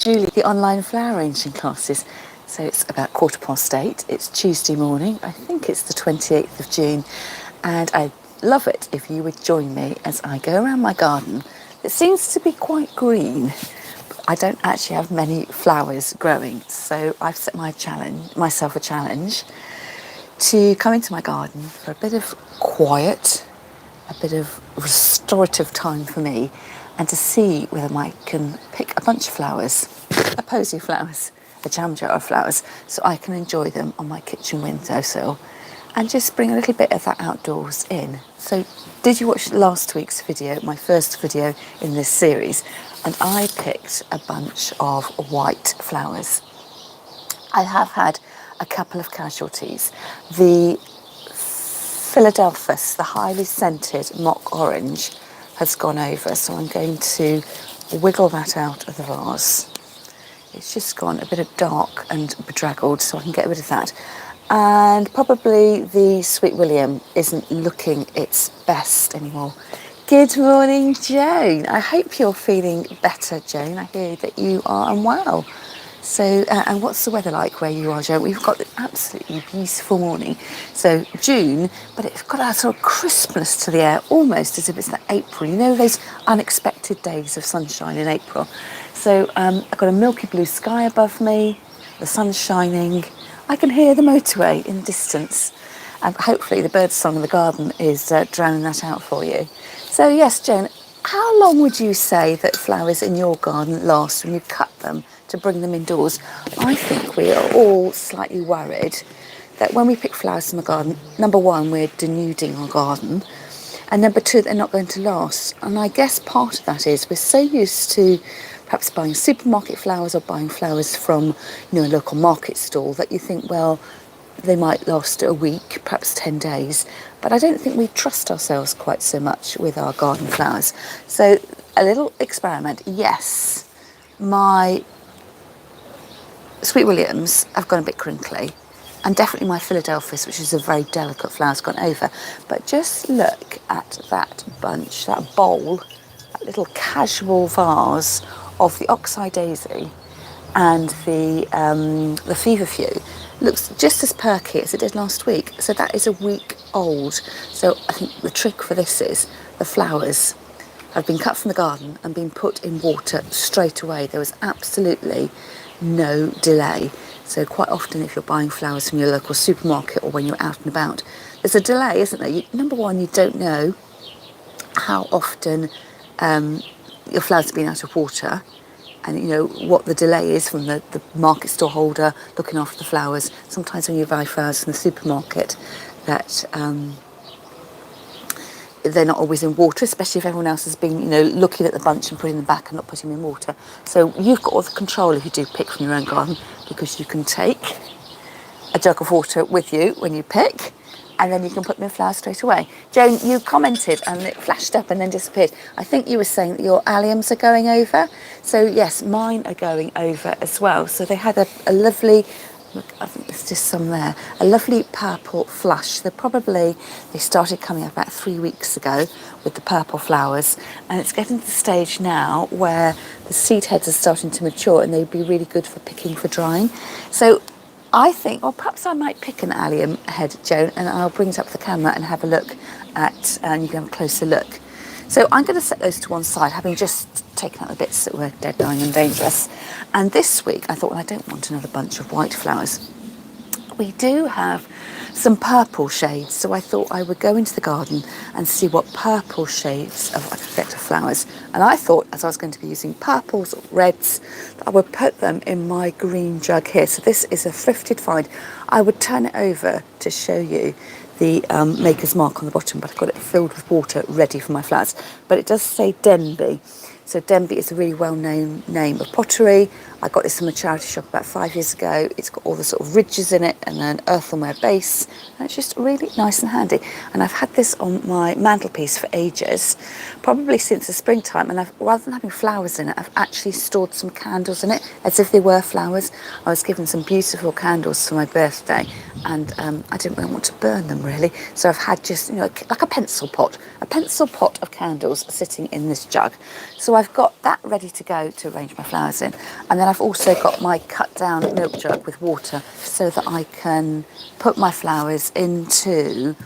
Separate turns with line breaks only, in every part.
Julie, the online flower arranging classes. So it's about 8:15. It's Tuesday morning. I think it's the 28th of June. And I'd love it if you would join me as I go around my garden. It seems to be quite green. I don't actually have many flowers growing. So I've set myself a challenge to come into my garden for a bit of quiet, a bit of restorative time for me, and to see whether I can pick a bunch of flowers, a posy flowers, a jam jar of flowers, so I can enjoy them on my kitchen windowsill and just bring a little bit of that outdoors in. So did you watch last week's video, my first video in this series? And I picked a bunch of white flowers. I have had a couple of casualties. The Philadelphus, the highly scented mock orange, has gone over, so I'm going to wiggle that out of the vase. It's just gone a bit of dark and bedraggled, so I can get rid of that. And probably the Sweet William isn't looking its best anymore. Good morning, Joan. I hope you're feeling better, Joan. I hear that you are unwell. So, and what's the weather like where you are, Joan? We've got an absolutely beautiful morning. So June, but it's got a sort of crispness to the air, almost as if it's like April. You know those unexpected days of sunshine in April. So I've got a milky blue sky above me, the sun's shining. I can hear the motorway in the distance. And hopefully the bird song in the garden is drowning that out for you. So yes, Joan, how long would you say that flowers in your garden last when you cut them to bring them indoors? I think we are all slightly worried that when we pick flowers from the garden, number one, we're denuding our garden, and number two, they're not going to last. And I guess part of that is we're so used to perhaps buying supermarket flowers or buying flowers from, a local market stall that you think, well, they might last a week, perhaps 10 days. But I don't think we trust ourselves quite so much with our garden flowers. So a little experiment. Yes, my Sweet Williams have gone a bit crinkly, and definitely my Philadelphus, which is a very delicate flower, has gone over. But just look at that bunch, that bowl, that little casual vase of the oxeye daisy and the feverfew. Looks just as perky as it did last week. So that is a week old. So I think the trick for this is the flowers have been cut from the garden and been put in water straight away. There was absolutely no delay. So quite often if you're buying flowers from your local supermarket or when you're out and about, there's a delay, isn't there? Number one, you don't know how often your flowers have been out of water, and what the delay is from the market store holder looking after the flowers. Sometimes when you buy flowers from the supermarket, that they're not always in water, especially if everyone else has been, looking at the bunch and putting them back and not putting them in water. So you've got all the control if you do pick from your own garden, because you can take a jug of water with you when you pick, and then you can put them in flowers straight away. Joan, you commented and it flashed up and then disappeared. I think you were saying that your alliums are going over. So yes, mine are going over as well. So they had a lovely, look, I think there's just some there, a lovely purple flush. They started coming up about 3 weeks ago with the purple flowers, and it's getting to the stage now where the seed heads are starting to mature and they'd be really good for picking for drying. So I think, or perhaps I might pick an allium head, Joan, and I'll bring it up to the camera and have a look at, and you can have a closer look. So I'm going to set those to one side, having just taken out the bits that were dead, dying and dangerous. And this week I thought, well, I don't want another bunch of white flowers. We do have some purple shades, so I thought I would go into the garden and see what purple shades I could get of flowers. And I thought, as I was going to be using purples or reds, that I would put them in my green jug here. So this is a thrifted find. I would turn it over to show you the maker's mark on the bottom, but I've got it filled with water ready for my flowers. But it does say Denby. So Denby is a really well-known name of pottery. I got this from a charity shop about 5 years ago. It's got all the sort of ridges in it and an earthenware base, and it's just really nice and handy. And I've had this on my mantelpiece for ages, probably since the springtime, and rather than having flowers in it, I've actually stored some candles in it as if they were flowers. I was given some beautiful candles for my birthday, and I didn't really want to burn them really, so I've had just like a pencil pot of candles sitting in this jug. So I've got that ready to go to arrange my flowers in, and then I've also got my cut down milk jug with water so that I can put my flowers into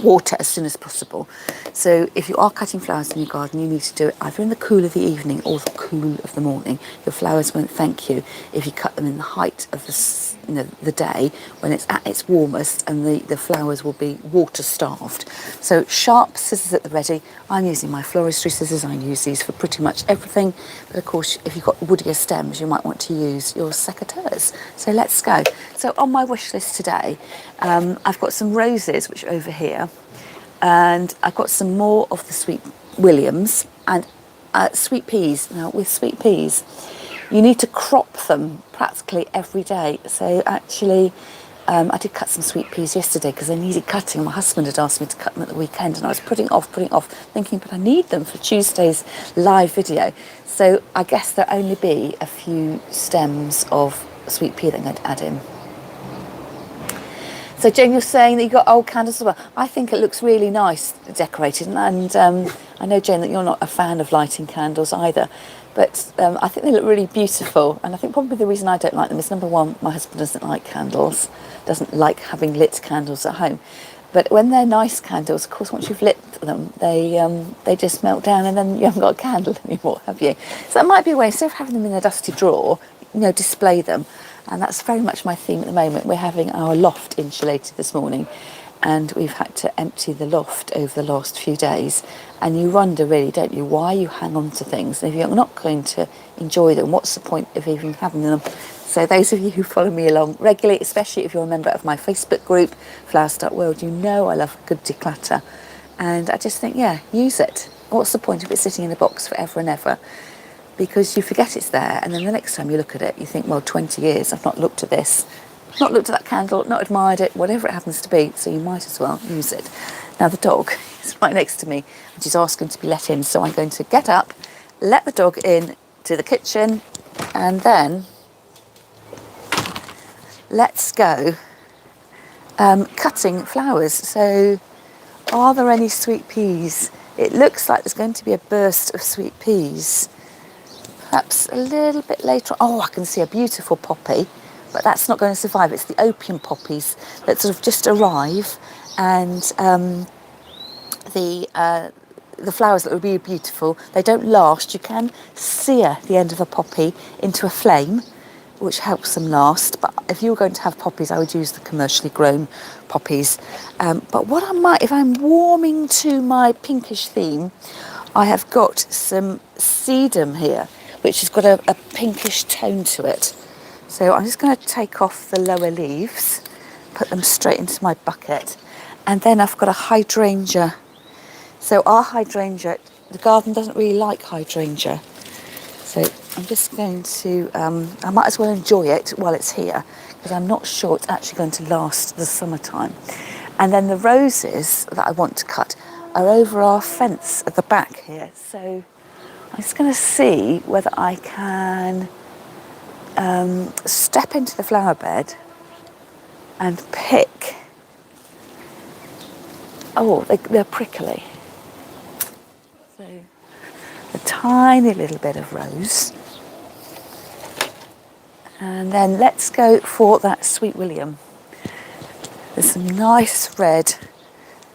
water as soon as possible. So if you are cutting flowers in your garden, you need to do it either in the cool of the evening or the cool of the morning. Your flowers won't thank you if you cut them in the height of the day when it's at its warmest, and the flowers will be water starved. So sharp scissors at the ready. I'm using my floristry scissors. I use these for pretty much everything, but of course if you've got woodier stems you might want to use your secateurs. So let's go. So on my wish list today, I've got some roses which are over here, and I've got some more of the sweet williams and sweet peas. Now with sweet peas you need to crop them practically every day. So actually I did cut some sweet peas yesterday because they needed cutting. My husband had asked me to cut them at the weekend, and I was putting off, thinking, but I need them for Tuesday's live video. So I guess there'll only be a few stems of sweet pea that I'm going to add in. So Jane, you're saying that you've got old candles as well. I think it looks really nice decorated, and I know, Jane, that you're not a fan of lighting candles either, but I think they look really beautiful, and I think probably the reason I don't like them is, number one, my husband doesn't like candles, doesn't like having lit candles at home. But when they're nice candles, of course, once you've lit them, they just melt down, and then you haven't got a candle anymore, have you? So that might be a way, instead of having them in a dusty drawer, display them. And that's very much my theme at the moment. We're having our loft insulated this morning, and we've had to empty the loft over the last few days. And you wonder, really, don't you, why you hang on to things. And if you're not going to enjoy them, what's the point of even having them? So those of you who follow me along regularly, especially if you're a member of my Facebook group, Flower.World, you know I love a good declutter. And I just think, yeah, use it. What's the point of it sitting in a box forever and ever? Because you forget it's there, and then the next time you look at it, you think, well, 20 years, I've not looked at this, not looked at that candle, not admired it, whatever it happens to be, so you might as well use it. Now, the dog is right next to me, and she's asking to be let in, so I'm going to get up, let the dog in to the kitchen, and then let's go cutting flowers. So, are there any sweet peas? It looks like there's going to be a burst of sweet peas. Perhaps a little bit later on. Oh, I can see a beautiful poppy, but that's not going to survive. It's the opium poppies that sort of just arrive, and the flowers that would be beautiful, they don't last. You can sear the end of a poppy into a flame, which helps them last. But if you were going to have poppies, I would use the commercially grown poppies. But what I might, if I'm warming to my pinkish theme, I have got some sedum here, which has got a pinkish tone to it. So I'm just going to take off the lower leaves, put them straight into my bucket. And then I've got a hydrangea. So our hydrangea, the garden doesn't really like hydrangea. So I'm just going to, I might as well enjoy it while it's here, because I'm not sure it's actually going to last the summertime. And then the roses that I want to cut are over our fence at the back here. So I'm just going to see whether I can step into the flower bed and pick. Oh, they're prickly. So a tiny little bit of rose. And then let's go for that sweet william. There's some nice red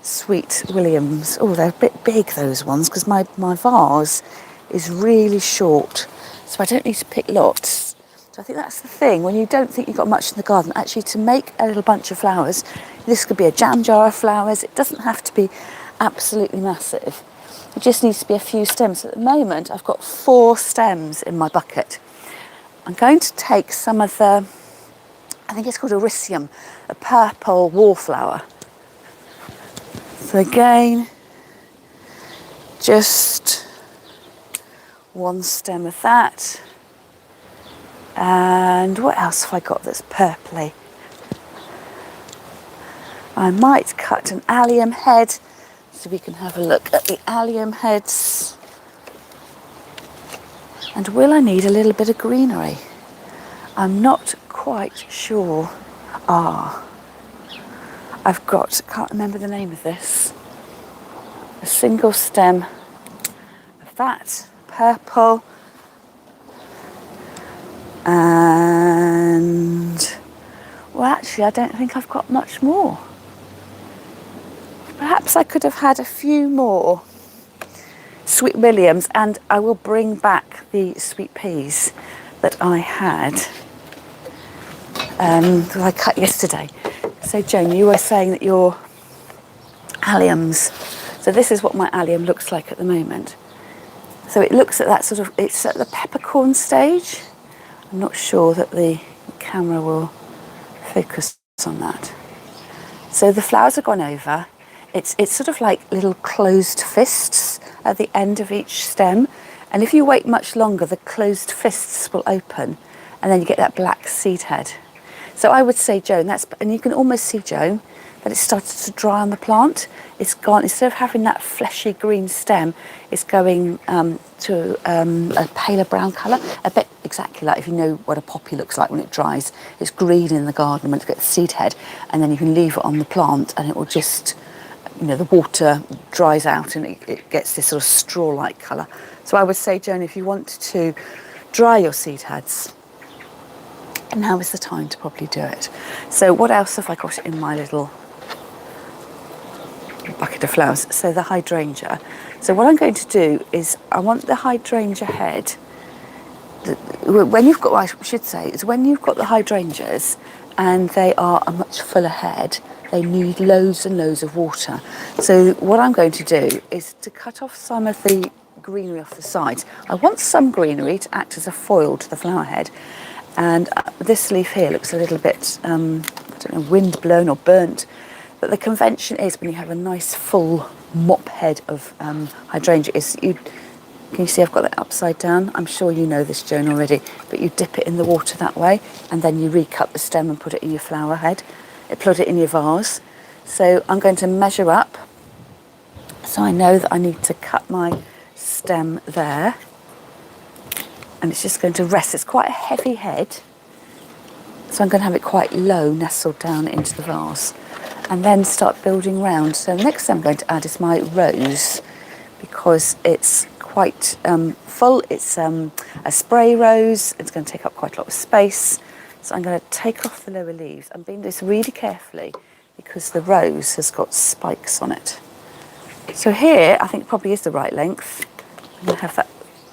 sweet williams. Oh, they're a bit big, those ones, because my vase is really short, so I don't need to pick lots. So I think that's the thing, when you don't think you've got much in the garden, actually to make a little bunch of flowers, this could be a jam jar of flowers, it doesn't have to be absolutely massive. It just needs to be a few stems. At the moment, I've got 4 stems in my bucket. I'm going to take some of the, I think it's called Ericium, a purple wallflower. So again, just 1 stem of that. And what else have I got that's purpley? I might cut an allium head, so we can have a look at the allium heads. And will I need a little bit of greenery? I'm not quite sure. I've got, can't remember the name of this, a single stem of that purple. And, well, actually, I don't think I've got much more. Perhaps I could have had a few more Sweet Williams, and I will bring back the sweet peas that I had, that I cut yesterday. So Joan, you were saying that your alliums, so this is what my allium looks like at the moment. So it looks at that sort of, it's at the peppercorn stage. I'm not sure that the camera will focus on that. So the flowers have gone over. It's sort of like little closed fists at the end of each stem. And if you wait much longer, the closed fists will open and then you get that black seed head. So I would say, Joan, and you can almost see, Joan, that it started to dry on the plant. It's gone, instead of having that fleshy green stem, it's going to a paler brown colour, a bit exactly like if you know what a poppy looks like when it dries. It's green in the garden when it's got the seed head, and then you can leave it on the plant and it will just, you know, the water dries out and it gets this sort of straw-like colour. So I would say, Joan, if you want to dry your seed heads, now is the time to probably do it. So what else have I got in my little bucket of flowers? So the hydrangea. So what I'm going to do is I want the hydrangea head, when you've got, I should say, is when you've got the hydrangeas and they are a much fuller head, they need loads and loads of water. So what I'm going to do is to cut off some of the greenery off the sides. I want some greenery to act as a foil to the flower head. And this leaf here looks a little bit, I don't know, wind blown or burnt. But the convention is when you have a nice full mop head of hydrangea, can you see I've got that upside down? I'm sure you know this, Joan, already. But you dip it in the water that way, and then you recut the stem and put it in your flower head. Put it in your vase. So I'm going to measure up. So I know that I need to cut my stem there. And it's just going to rest. It's quite a heavy head. So I'm going to have it quite low, nestled down into the vase. And then start building round. So the next thing I'm going to add is my rose, because it's quite full. It's a spray rose. It's going to take up quite a lot of space. So I'm going to take off the lower leaves. I'm doing this really carefully because the rose has got spikes on it. So here, I think probably is the right length. I'm going to have that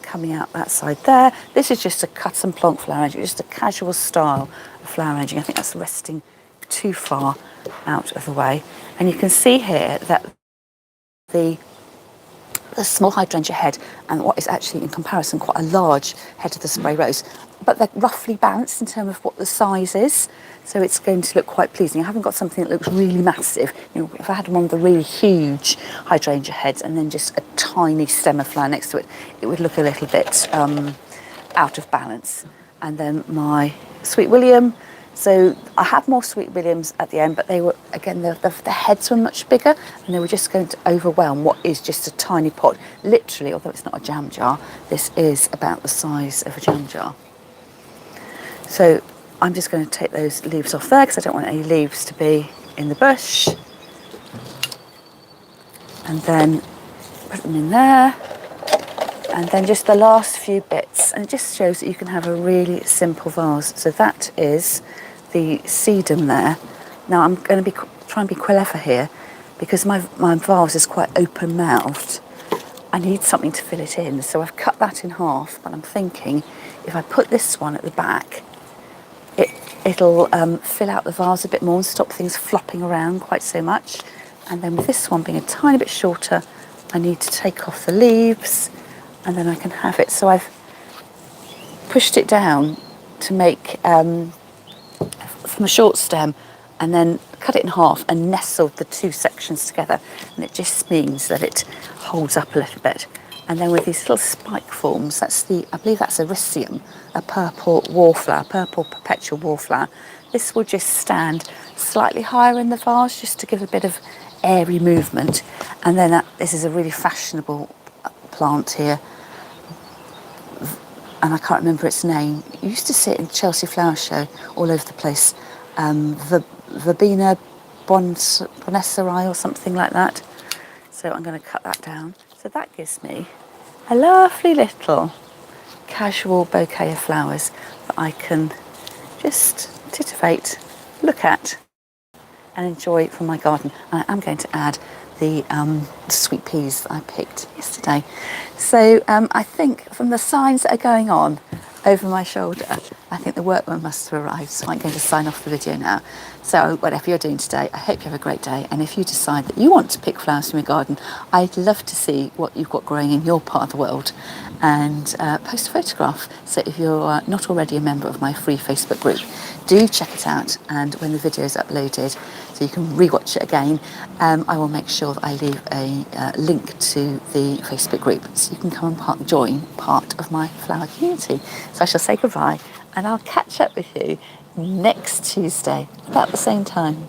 coming out that side there. This is just a cut and plonk flower arranging, just a casual style of flower arranging. I think that's resting too far out of the way. And you can see here that the small hydrangea head and what is actually in comparison quite a large head of the spray rose, but they're roughly balanced in terms of what the size is, so it's going to look quite pleasing. I haven't got something that looks really massive. You know, if I had one of the really huge hydrangea heads and then just a tiny stem of flower next to it, it would look a little bit out of balance. And then my Sweet William. So I had more Sweet Williams at the end, but they were, again, the heads were much bigger and they were just going to overwhelm what is just a tiny pot. Literally, although it's not a jam jar, this is about the size of a jam jar. So I'm just going to take those leaves off there because I don't want any leaves to be in the bush. And then put them in there. And then just the last few bits. And it just shows that you can have a really simple vase. So that is the sedum there. Now I'm going to try and be clever here because my vase is quite open-mouthed. I need something to fill it in. So I've cut that in half. But I'm thinking if I put this one at the back, it'll fill out the vase a bit more and stop things flopping around quite so much. And then with this one being a tiny bit shorter, I need to take off the leaves and then I can have it. So I've pushed it down to make from a short stem and then cut it in half and nestled the two sections together. And it just means that it holds up a little bit. And then with these little spike forms, I believe that's Ericium, a purple wallflower, purple perpetual wallflower. This will just stand slightly higher in the vase just to give a bit of airy movement. And then this is a really fashionable plant here. And I can't remember its name. You used to see it in Chelsea Flower Show all over the place. Verbena Bonaceri or something like that. So I'm going to cut that down. So that gives me a lovely little casual bouquet of flowers that I can just titivate, look at and enjoy from my garden. And I am going to add the sweet peas that I picked yesterday. So I think from the signs that are going on over my shoulder, I think the workman must have arrived, so I'm going to sign off the video now. So whatever you're doing today, I hope you have a great day, and if you decide that you want to pick flowers from your garden, I'd love to see what you've got growing in your part of the world, and post a photograph. So if you're not already a member of my free Facebook group, do check it out, and when the video is uploaded so you can rewatch it again, I will make sure that I leave a link to the Facebook group so you can come and join part of my flower community. So I shall say goodbye, and I'll catch up with you next Tuesday about the same time.